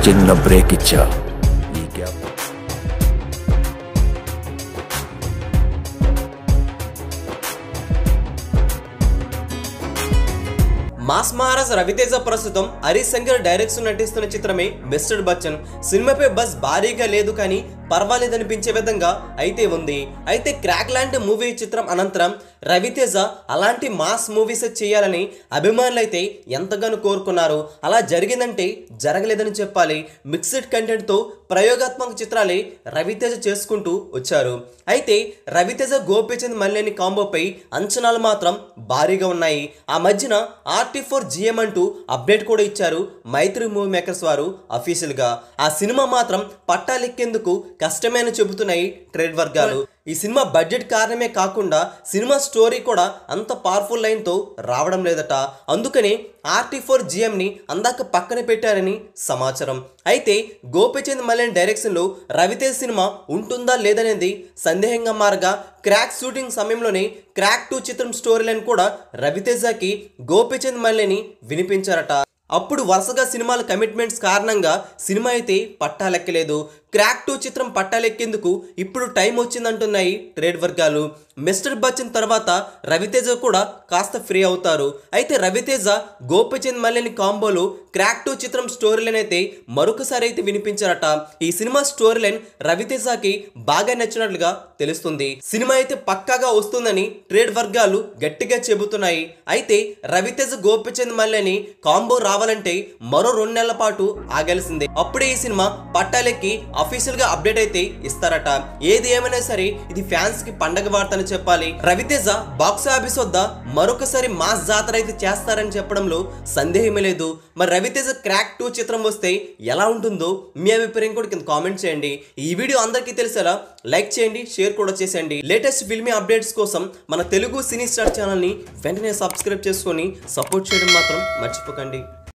చిన్న బ్రేక్ ఇచ్చా. ఈ గ్యాప్ మాస్ మహారాజ్ రవితేజ ప్రస్తుతం హరీష్ శంకర్ డైరెక్షన్ నటిస్తున్న చిత్రమే మిస్టర్ బచ్చన్. సినిమాపై బస్ భారీగా లేదు కానీ పర్వాలేదనిపించే విధంగా అయితే ఉంది. అయితే క్రాక్ లాంటి మూవీ చిత్రం అనంతరం రవితేజ అలాంటి మాస్ మూవీస్ చేయాలని అభిమానులు అయితే ఎంతగానో కోరుకున్నారు. అలా జరిగిందంటే జరగలేదని చెప్పాలి. మిక్స్డ్ కంటెంట్తో ప్రయోగాత్మక చిత్రాలే రవితేజ చేసుకుంటూ వచ్చారు. అయితే రవితేజ గోపీచంద్ మల్లేని కాంబోపై అంచనాలు మాత్రం భారీగా ఉన్నాయి. ఆ మధ్యన RT4GM అంటూ అప్డేట్ కూడా ఇచ్చారు మైత్రి మూవీ మేకర్స్ వారు అఫీషియల్గా. ఆ సినిమా మాత్రం పట్టాలెక్కేందుకు కష్టమే అని చెబుతున్నాయి ట్రేడ్ వర్గాలు. ఈ సినిమా బడ్జెట్ కారణమే కాకుండా సినిమా స్టోరీ కూడా అంత పవర్ఫుల్ లైన్తో రావడం లేదట. అందుకనే RT4GMని అందాక పక్కన పెట్టారని సమాచారం. అయితే గోపీచంద్ మల్లేని డైరెక్షన్లో రవితేజ సినిమా ఉంటుందా లేదనేది సందేహంగా మారగా క్రాక్ షూటింగ్ సమయంలోనే క్రాక్ 2 చిత్రం స్టోరీ లైన్ కూడా రవితేజకి గోపీచంద్ మల్లేని వినిపించారట. అప్పుడు వరుసగా సినిమాల కమిట్మెంట్స్ కారణంగా సినిమా అయితే పట్టాలెక్కలేదు. క్రాక్ 2 చిత్రం పట్టాలెక్కేందుకు ఇప్పుడు టైం వచ్చిందంటున్నాయి ట్రేడ్ వర్గాలు. మిస్టర్ బచ్చన్ తర్వాత రవితేజ కూడా కాస్త ఫ్రీ అవుతారు. అయితే రవితేజ గోపీచంద్ మల్లేని కాంబోలో క్రాక్ 2 చిత్రం స్టోరీ లైన్ అయితే మరొకసారి అయితే వినిపించారట. ఈ సినిమా స్టోరీ లైన్ రవితేజకి బాగా నచ్చినట్లుగా తెలుస్తుంది. సినిమా అయితే పక్కాగా వస్తుందని ట్రేడ్ వర్గాలు గట్టిగా చెబుతున్నాయి. అయితే రవితేజ గోపీచంద్ మల్లేని కాంబో రావాలంటే మరో 2 నెలల పాటు ఆగాల్సిందే. అప్పుడే ఈ సినిమా పట్టాలెక్కి అఫీషియల్ గా అప్డేట్ అయితే ఇస్తారట. ఏది ఏమైనా సరే ఇది ఫ్యాన్స్ కి పండగ వార్త అని చెప్పాలి. రవితేజ బాక్స్ ఆఫీస్ వద్ద మరొకసారి మాస్ జాతర అయితే చేస్తారని చెప్పడంలో సందేహమే లేదు. మరి రవితేజ క్రాక్ 2 చిత్రం వస్తే ఎలా ఉంటుందో మీ అభిప్రాయం కూడా కింద కామెంట్ చేయండి. ఈ వీడియో అందరికీ తెలిసేలా లైక్ చేయండి, షేర్ కూడా చేసేయండి. లేటెస్ట్ ఫిల్మీ అప్డేట్స్ కోసం మన తెలుగు సినీ స్టార్ ఛానల్ని వెంటనే సబ్స్క్రైబ్ చేసుకొని సపోర్ట్ చేయడం మాత్రం మర్చిపోకండి.